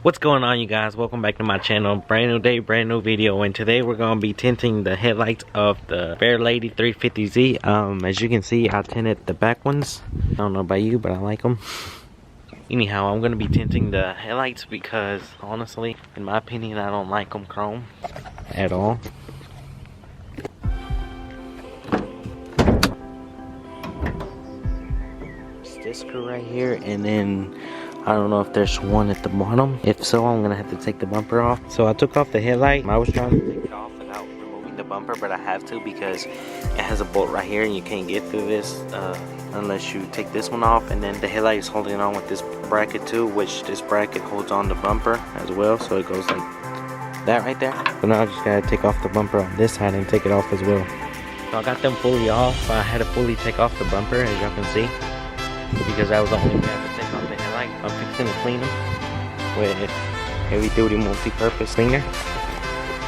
What's going on, you guys? Welcome back to my channel. Brand new day, brand new video, and today we're going to be tinting the headlights of the Fairlady 350Z. As you can see, I tinted the back ones. I don't know about you, but I like them. Anyhow, I'm going to be tinting the headlights because honestly, in my opinion, I don't like them chrome at all. This screw right here, and then I don't know if there's one at the bottom. If so, I'm gonna have to take the bumper off. So I took off the headlight. I was trying to take it off without removing the bumper, but I have to because it has a bolt right here and you can't get through this unless you take this one off. And then the headlight is holding on with this bracket too, which this bracket holds on the bumper as well, so it goes like that right there. So now I just gotta take off the bumper on this side and take it off as well. So I got them fully off. I had to fully take off the bumper, as y'all can see, because that was the only way I could take off the headlight. I'm fixing to clean them with heavy duty multi-purpose cleaner,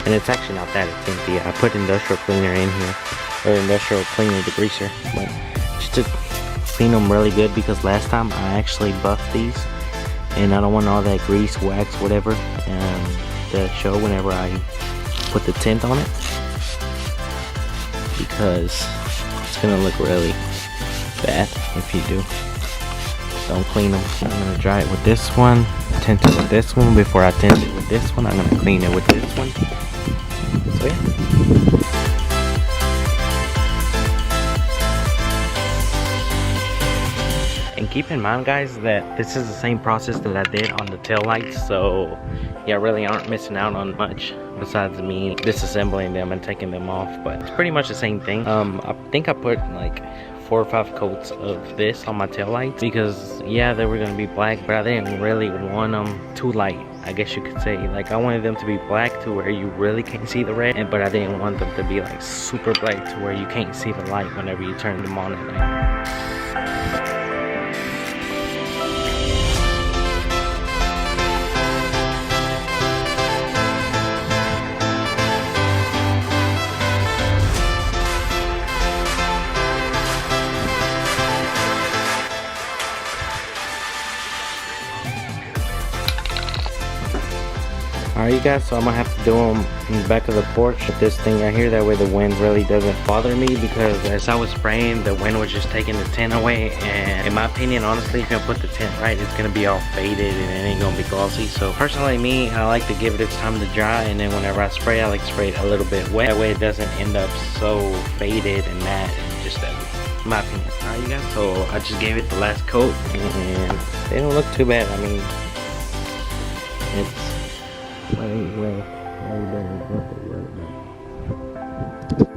and it's actually not that expensive. I put industrial cleaner in here, or industrial cleaner degreaser, but just to clean them really good, because last time I actually buffed these and I don't want all that grease, wax, whatever to show whenever I put the tint on it, because it's gonna look really bad if you do. Don't clean them. I'm gonna dry it with this one, tint it with this one. Before I tint it with this one, I'm gonna clean it with this one. So yeah. And keep in mind, guys, that this is the same process that I did on the taillights, so yeah, really aren't missing out on much besides me disassembling them and taking them off. But it's pretty much the same thing. I think I put like 4 or 5 coats of this on my taillights because yeah, they were gonna be black, but I didn't really want them too light, I guess you could say. Like, I wanted them to be black to where you really can't see the red, but I didn't want them to be like super black to where you can't see the light whenever you turn them on at night. Alright, you guys, so I'm gonna have to do them in the back of the porch with this thing right here. That way the wind really doesn't bother me, because as I was spraying, the wind was just taking the tint away. And in my opinion, honestly, if you put the tint right, it's gonna be all faded and it ain't gonna be glossy. So personally, me, I like to give it its time to dry, and then whenever I spray, I like to spray it a little bit wet. That way it doesn't end up so faded and matte and just that. In my opinion. Alright, you guys, so I just gave it the last coat and they don't look too bad. I mean, it's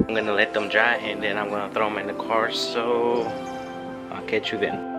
I'm gonna let them dry and then I'm gonna throw them in the car, so I'll catch you then.